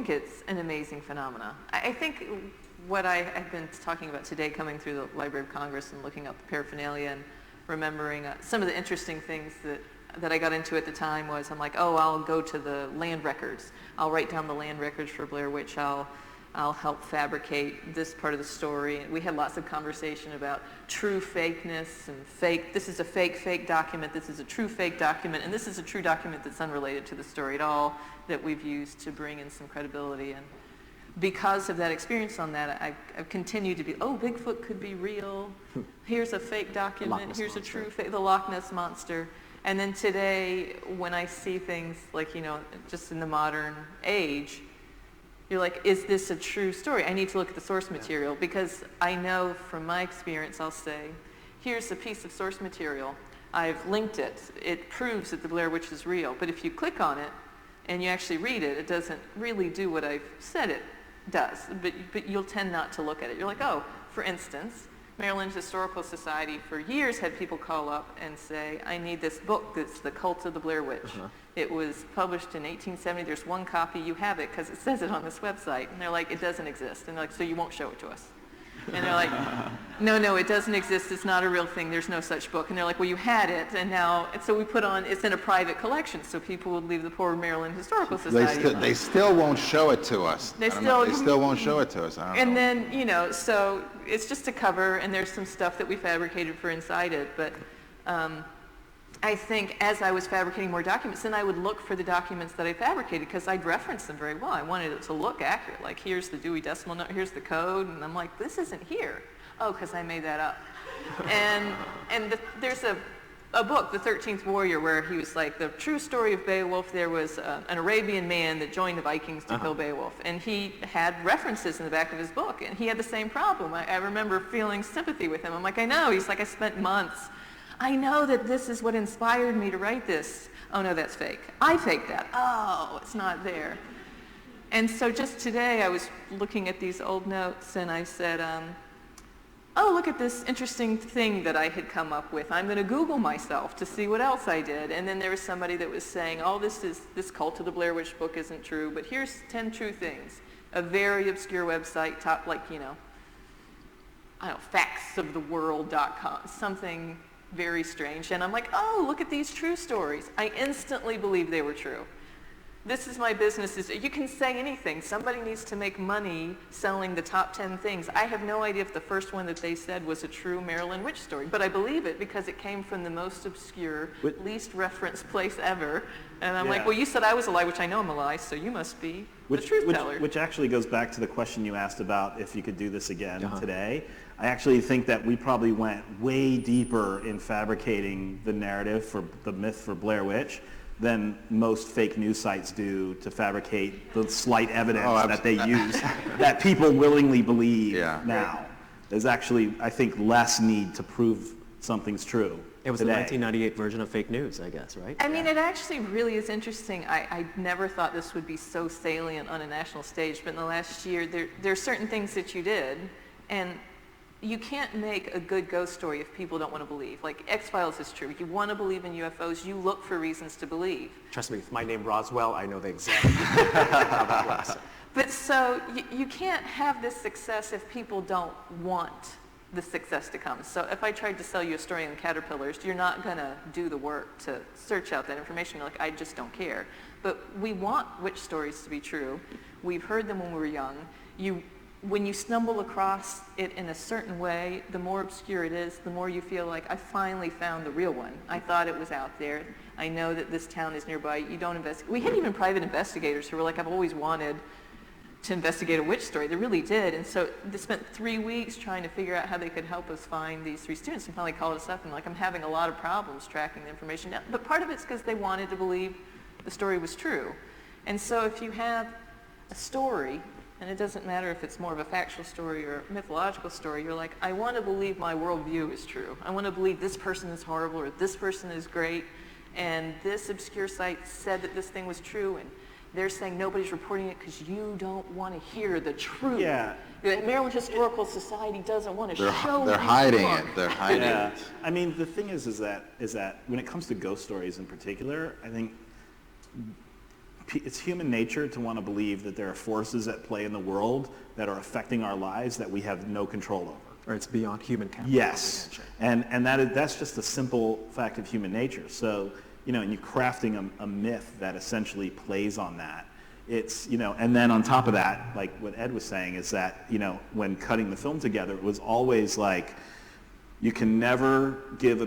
think it's an amazing phenomenon. I think what I've been talking about today, coming through the Library of Congress and looking up the paraphernalia and remembering some of the interesting things that I got into at the time was, I'm like, oh, I'll go to the land records. I'll write down the land records for Blair Witch. I'll help fabricate this part of the story. We had lots of conversation about true fakeness and fake. This is a fake document. This is a true fake document. And this is a true document that's unrelated to the story at all, that we've used to bring in some credibility. And because of that experience on that, I've continued to be, oh, Bigfoot could be real. Here's a fake document. Here's a true fake, the Loch Ness Monster. And then today, when I see things like, just in the modern age, you're like, is this a true story? I need to look at the source material, because I know from my experience, I'll say, here's a piece of source material. I've linked it. It proves that the Blair Witch is real. But if you click on it and you actually read it, it doesn't really do what I've said it does. But you'll tend not to look at it. You're like, oh, for instance, Maryland Historical Society for years had people call up and say, I need this book that's The Cult of the Blair Witch. It was published in 1870. There's one copy. You have it because it says it on this website. And they're like, it doesn't exist. And they're like, so you won't show it to us? And they're like, no, it doesn't exist. It's not a real thing. There's no such book. And they're like, well, you had it. And so we put on, it's in a private collection. So people would leave the poor Maryland Historical Society. They still won't show it to us. They still won't show it to us. I don't know. Then, so it's just a cover, and there's some stuff that we fabricated for inside it. But I think as I was fabricating more documents, then I would look for the documents that I fabricated, because I'd reference them very well. I wanted it to look accurate. Like, here's the Dewey Decimal Note, here's the code, and I'm like, this isn't here. Oh, because I made that up. There's a book, The 13th Warrior, where he was like, the true story of Beowulf. There was an Arabian man that joined the Vikings to kill Beowulf, and he had references in the back of his book, and he had the same problem. I remember feeling sympathy with him. I'm like, I know. He's like, I spent months. I know that this is what inspired me to write this. Oh, no, that's fake. I faked that. Oh, it's not there. And so just today I was looking at these old notes, and I said, oh, look at this interesting thing that I had come up with. I'm going to Google myself to see what else I did. And then there was somebody that was saying, oh, this Cult of the Blair Witch book isn't true, but here's 10 true things. A very obscure website, top, I don't know, factsoftheworld.com, something very strange. And I'm like, oh, look at these true stories. I instantly believed they were true. This is my business. You can say anything. Somebody needs to make money selling the top 10 things. I have no idea if the first one that they said was a true Maryland witch story, but I believe it because it came from the most obscure, least referenced place ever. And I'm like, well, you said I was a lie, which I know I'm a lie, so you must be the truth teller. Which actually goes back to the question you asked about if you could do this again today. I actually think that we probably went way deeper in fabricating the narrative for the myth for Blair Witch than most fake news sites do to fabricate the slight evidence that they use that people willingly believe now. There's actually, I think, less need to prove something's true. It was today. the 1998 version of fake news, I guess, right? I mean, it actually really is interesting. I never thought this would be so salient on a national stage, but in the last year, there are certain things that you did, and you can't make a good ghost story if people don't want to believe. Like, X-Files is true. You want to believe in UFOs, you look for reasons to believe. Trust me, if my name Roswell, I know the exact how that works. But so, you can't have this success if people don't want the success to come. So if I tried to sell you a story on caterpillars, you're not going to do the work to search out that information. You're like, I just don't care. But we want witch stories to be true. We've heard them when we were young. When you stumble across it in a certain way, the more obscure it is, the more you feel like, I finally found the real one. I thought it was out there. I know that this town is nearby. You don't investigate. We had even private investigators who were like, I've always wanted to investigate a witch story. They really did. And so they spent 3 weeks trying to figure out how they could help us find these 3 students, and finally called us up and like, I'm having a lot of problems tracking the information down. But part of it's because they wanted to believe the story was true. And so if you have a story, and it doesn't matter if it's more of a factual story or a mythological story, you're like, I want to believe my worldview is true. I want to believe this person is horrible or this person is great, and this obscure site said that this thing was true, and they're saying nobody's reporting it because you don't want to hear the truth. Yeah. The Maryland Historical Society doesn't want to show They're hiding it. They're hiding it. I mean, the thing is that when it comes to ghost stories in particular, I think it's human nature to want to believe that there are forces at play in the world that are affecting our lives that we have no control over. Or it's beyond human comprehension. Yes, and that's just a simple fact of human nature. So, and you're crafting a myth that essentially plays on that. It's, and then on top of that, like what Ed was saying is that, when cutting the film together, it was always like, you can never give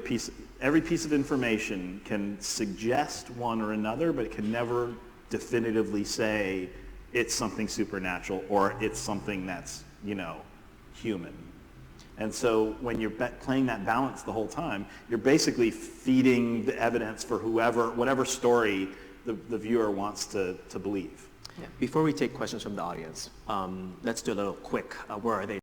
every piece of information can suggest one or another, but it can never definitively say it's something supernatural or it's something that's, human. And so when you're playing that balance the whole time, you're basically feeding the evidence for whatever story the viewer wants to believe. Yeah. Before we take questions from the audience, let's do a little quick, where are they?